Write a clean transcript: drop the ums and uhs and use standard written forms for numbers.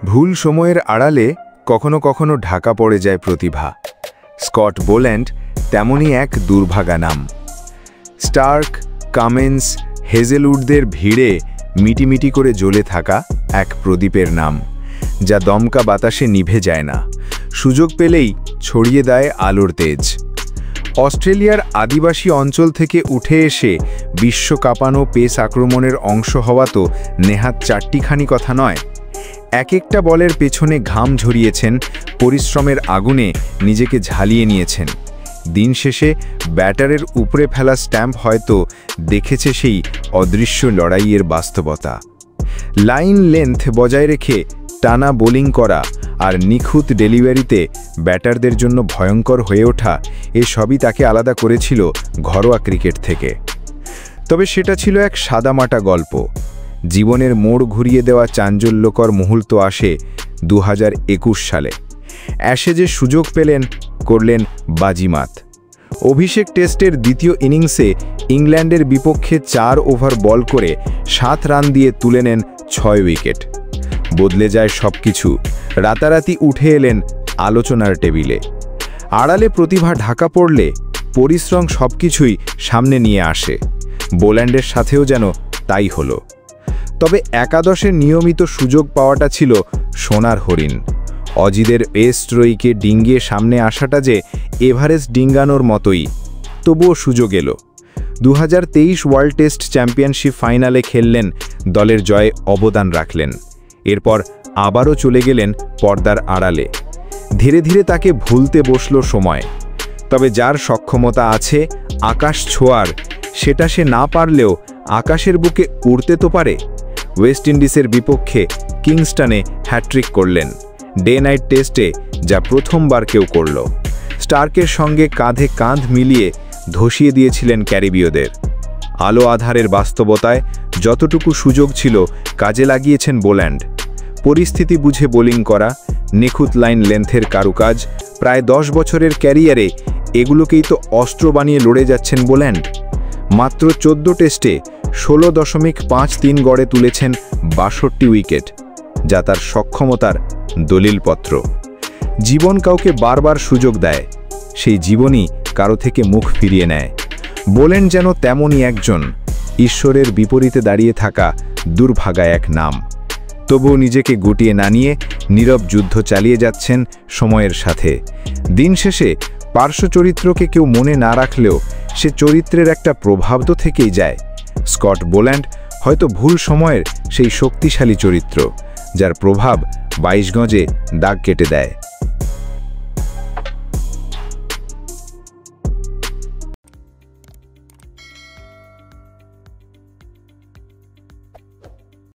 ভুল সময়ের আড়ালে কখনো কখনো ঢাকা পড়ে যায় প্রতিভা। স্কট বোল্যান্ড তেমনই এক দুর্ভাগা নাম। স্টার্ক, কামিন্স, হেজেলউডদের ভিড়ে মিটিমিটি করে জ্বলে থাকা এক প্রদীপের নাম, যা দমকা বাতাসে নিভে যায় না, সুযোগ পেলেই ছড়িয়ে দেয় আলোর তেজ। অস্ট্রেলিয়ার আদিবাসী অঞ্চল থেকে উঠে এসে বিশ্ব কাঁপানো পেস আক্রমণের অংশ হওয়া তো নেহাত চারটিখানি কথা নয়। এক একটা বলের পেছনে ঘাম ঝরিয়েছেন, পরিশ্রমের আগুনে নিজেকে ঝালিয়ে নিয়েছেন। দিন শেষে ব্যাটারের উপরে ফেলা স্ট্যাম্প হয়তো দেখেছে সেই অদৃশ্য লড়াইয়ের বাস্তবতা। লাইন লেন্থ বজায় রেখে টানা বোলিং করা আর নিখুঁত ডেলিভারিতে ব্যাটারদের জন্য ভয়ঙ্কর হয়ে ওঠা, এসবই তাকে আলাদা করেছিল ঘরোয়া ক্রিকেট থেকে। তবে সেটা ছিল এক সাদামাটা গল্প। জীবনের মোড় ঘুরিয়ে দেওয়া চাঞ্চল্যকর মুহূর্ত আসে 2021 সালে। অ্যাশেজে সুযোগ পেলেন, করলেন বাজিমাত। অভিষেক টেস্টের দ্বিতীয় ইনিংসে ইংল্যান্ডের বিপক্ষে 4 ওভার বল করে 7 রান দিয়ে তুলে নেন 6 উইকেট। বদলে যায় সবকিছু। রাতারাতি উঠে এলেন আলোচনার টেবিলে। আড়ালে প্রতিভা ঢাকা পড়লে পরিশ্রম সবকিছুই সামনে নিয়ে আসে। বোল্যান্ডের সাথেও যেন তাই হলো। তবে একাদশে নিয়মিত সুযোগ পাওয়াটা ছিল সোনার হরিণ। অজিদের পেস্ট্রয়ীকে ডিঙ্গিয়ে সামনে আসাটা যে এভারেস্ট ডিঙ্গানোর মতোই। তবুও সুযোগ এলো। 2023 ওয়ার্ল্ড টেস্ট চ্যাম্পিয়নশিপ ফাইনালে খেললেন, দলের জয়ে অবদান রাখলেন। এরপর আবারও চলে গেলেন পর্দার আড়ালে। ধীরে ধীরে তাকে ভুলতে বসল সময়। তবে যার সক্ষমতা আছে আকাশ ছোঁয়ার, সেটা সে না পারলেও আকাশের বুকে উড়তে তো পারে। ওয়েস্ট ইন্ডিজের বিপক্ষে কিংস্টনে হ্যাট্রিক করলেন, ডে নাইট টেস্টে যা প্রথমবার কেউ করল। স্টার্কের সঙ্গে কাঁধে কাঁধ মিলিয়ে ধসিয়ে দিয়েছিলেন ক্যারিবীয়দের। আলো আধারের বাস্তবতায় যতটুকু সুযোগ ছিল কাজে লাগিয়েছেন বোল্যান্ড। পরিস্থিতি বুঝে বোলিং করা, নিখুঁত লাইন লেন্থের কারুকাজ, প্রায় 10 বছরের ক্যারিয়ারে এগুলোকেই তো অস্ত্র বানিয়ে লড়ে যাচ্ছেন বোল্যান্ড। মাত্র 14 টেস্টে 16.53 গড়ে তুলেছেন 62 উইকেট, যা তার সক্ষমতার দলিলপত্র। জীবন কাউকে বারবার সুযোগ দেয়, সেই জীবনই কারো থেকে মুখ ফিরিয়ে নেয়। বোল্যান্ড যেন তেমনই একজন, ঈশ্বরের বিপরীতে দাঁড়িয়ে থাকা দুর্ভাগা এক নাম। তবুও নিজেকে গুটিয়ে না নিয়ে নীরব যুদ্ধ চালিয়ে যাচ্ছেন সময়ের সাথে। দিন শেষে পার্শ্ব চরিত্রকে কেউ মনে না রাখলেও সে চরিত্রের একটা প্রভাব তো থেকেই যায়। স্কট বোল্যান্ড হয়তো ভুল সময়ের সেই শক্তিশালী চরিত্র, যার প্রভাব 22 গজে দাগ কেটে দেয়।